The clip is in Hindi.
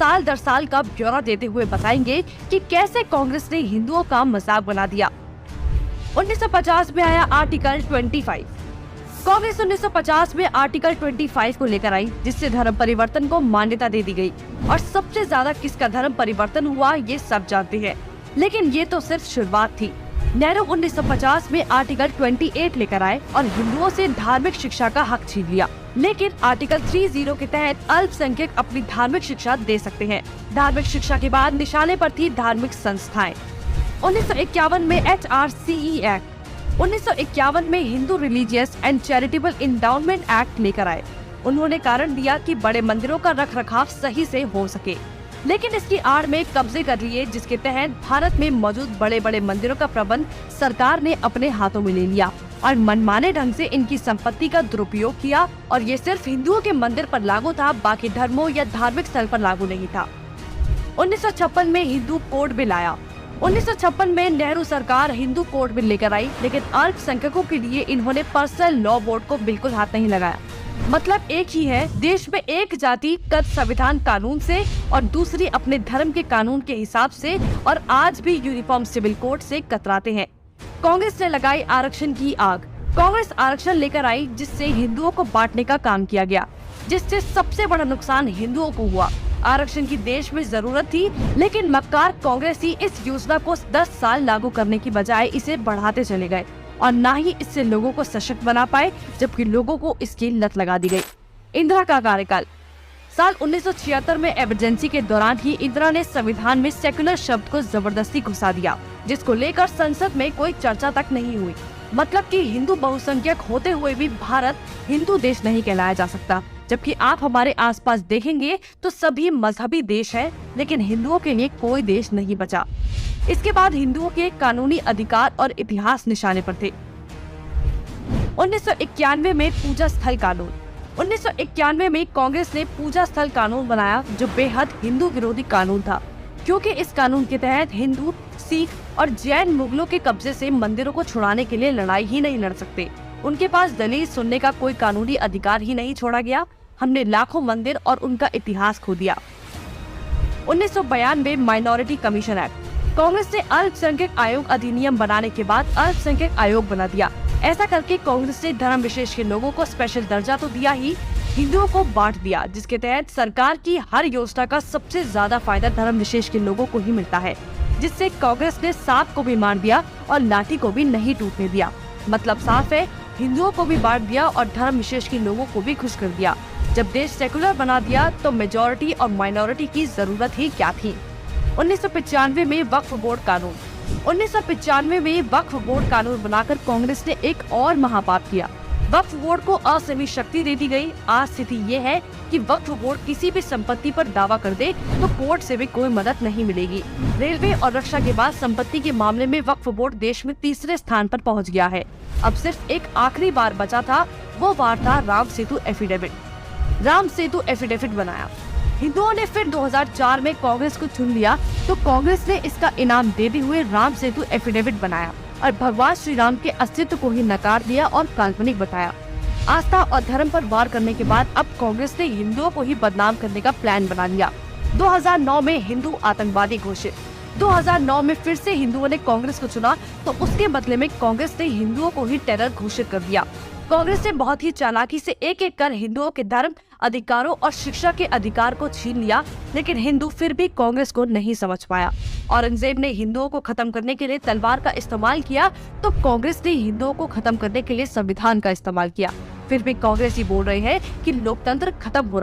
साल दर साल का ब्यौरा देते हुए बताएंगे कि कैसे कांग्रेस ने हिंदुओं का मजाक बना दिया। 1950 में आया आर्टिकल 25। कांग्रेस 1950 में आर्टिकल 25 को लेकर आई, जिससे धर्म परिवर्तन को मान्यता दे दी गई। और सबसे ज्यादा किसका धर्म परिवर्तन हुआ ये सब जानते हैं, लेकिन ये तो सिर्फ शुरुआत थी। नेहरू 1950 में आर्टिकल 28 लेकर आए और हिंदुओं से धार्मिक शिक्षा का हक छीन लिया। लेकिन आर्टिकल 30 के तहत अल्पसंख्यक अपनी धार्मिक शिक्षा दे सकते हैं। धार्मिक शिक्षा के बाद निशाने पर थी धार्मिक संस्थाएं। 1951 में HRCE एक्ट, 1951 में Hindu religious and charitable endowment act लेकर आए। उन्होंने कारण दिया कि बड़े मंदिरों का रखरखाव सही से हो सके, लेकिन इसकी आड़ में कब्जे कर लिए, जिसके तहत भारत में मौजूद बड़े बड़े मंदिरों का प्रबंध सरकार ने अपने हाथों में ले लिया और मनमाने ढंग से इनकी संपत्ति का दुरुपयोग किया। और ये सिर्फ हिंदुओं के मंदिर पर लागू था, बाकी धर्मों या धार्मिक स्थल पर लागू नहीं था। 1956 में हिंदू कोड बिल आया। 1956 में नेहरू सरकार हिंदू कोड बिल लेकर आई, लेकिन अल्पसंख्यकों के लिए इन्होंने पर्सनल लॉ बोर्ड को बिल्कुल हाथ नहीं लगाया। मतलब एक ही है, देश में एक जाति कद संविधान कानून से और दूसरी अपने धर्म के कानून के हिसाब से, और आज भी यूनिफॉर्म सिविल कोड से कतराते हैं। कांग्रेस ने लगाई आरक्षण की आग। कांग्रेस आरक्षण लेकर आई, जिससे हिंदुओं को बांटने का काम किया गया, जिससे सबसे बड़ा नुकसान हिंदुओं को हुआ। आरक्षण की देश में जरूरत थी, लेकिन मक्कार कांग्रेसी इस योजना को 10 साल लागू करने की बजाय इसे बढ़ाते चले गए और न ही इससे लोगों को सशक्त बना पाए, जबकि लोगों को इसकी लत लगा दी गई। इंदिरा का कार्यकाल। साल 1976 में इमरजेंसी के दौरान ही इंदिरा ने संविधान में सेक्युलर शब्द को जबरदस्ती घुसा दिया, जिसको लेकर संसद में कोई चर्चा तक नहीं हुई। मतलब कि हिंदू बहुसंख्यक होते हुए भी भारत हिंदू देश नहीं कहलाया जा सकता, जबकि आप हमारे आसपास देखेंगे तो सभी मजहबी देश हैं, लेकिन हिंदुओं के लिए कोई देश नहीं बचा। इसके बाद हिंदुओं के कानूनी अधिकार और इतिहास निशाने पर थे। 1991 में पूजा स्थल कानून। 1991 में कांग्रेस ने पूजा स्थल कानून बनाया, जो बेहद हिंदू विरोधी कानून था, क्योंकि इस कानून के तहत हिंदू, सिख और जैन मुगलों के कब्जे से मंदिरों को छुड़ाने के लिए लड़ाई ही नहीं लड़ सकते। उनके पास दलील सुनने का कोई कानूनी अधिकार ही नहीं छोड़ा गया। हमने लाखों मंदिर और उनका इतिहास खो दिया। 1992 माइनॉरिटी कमीशन एक्ट। कांग्रेस ने अल्पसंख्यक आयोग अधिनियम बनाने के बाद अल्पसंख्यक आयोग बना दिया। ऐसा करके कांग्रेस ने धर्म विशेष के लोगों को स्पेशल दर्जा तो दिया ही, हिंदुओं को बांट दिया, जिसके तहत सरकार की हर योजना का सबसे ज्यादा फायदा धर्म विशेष के लोगों को ही मिलता है, जिससे कांग्रेस ने सांप को भी मार दिया और लाठी को भी नहीं टूटने दिया। मतलब साफ है, हिंदुओं को भी बांट दिया और धर्म विशेष के लोगों को भी खुश कर दिया। जब देश सेकुलर बना दिया तो मेजॉरिटी और माइनॉरिटी की जरूरत ही क्या थी। 1995 में वक्फ बोर्ड कानून। 1995 में वक्फ बोर्ड कानून बनाकर कांग्रेस ने एक और महापाप किया। वक्फ बोर्ड को असीमित शक्ति दे दी गई। आज स्थिति ये है कि वक्फ बोर्ड किसी भी संपत्ति पर दावा कर दे तो कोर्ट से भी कोई मदद नहीं मिलेगी। रेलवे और रक्षा के बाद संपत्ति के मामले में वक्फ बोर्ड देश में तीसरे स्थान पर पहुंच गया है। अब सिर्फ एक आखिरी बार बचा था, वो बार था राम सेतु एफिडेविट। राम सेतु एफिडेविट बनाया। हिंदुओं ने फिर 2004 में कांग्रेस को चुन लिया, तो कांग्रेस ने इसका इनाम देते हुए राम सेतु एफिडेविट बनाया और भगवान श्री राम के अस्तित्व को ही नकार दिया और काल्पनिक बताया। आस्था और धर्म पर वार करने के बाद अब कांग्रेस ने हिंदुओं को ही बदनाम करने का प्लान बना लिया। 2009 में हिंदू आतंकवादी घोषित। 2009 में फिर से हिंदुओं ने कांग्रेस को चुना, तो उसके बदले में कांग्रेस ने हिंदुओं को ही टेरर घोषित कर दिया। कांग्रेस ने बहुत ही चालाकी से एक एक कर हिंदुओं के धर्म, अधिकारों और शिक्षा के अधिकार को छीन लिया, लेकिन हिंदू फिर भी कांग्रेस को नहीं समझ पाया। औरंगजेब ने हिंदुओं को खत्म करने के लिए तलवार का इस्तेमाल किया, तो कांग्रेस ने हिंदुओं को खत्म करने के लिए संविधान का इस्तेमाल किया। फिर भी कांग्रेस ही बोल रहे हैं कि लोकतंत्र खत्म हो रहा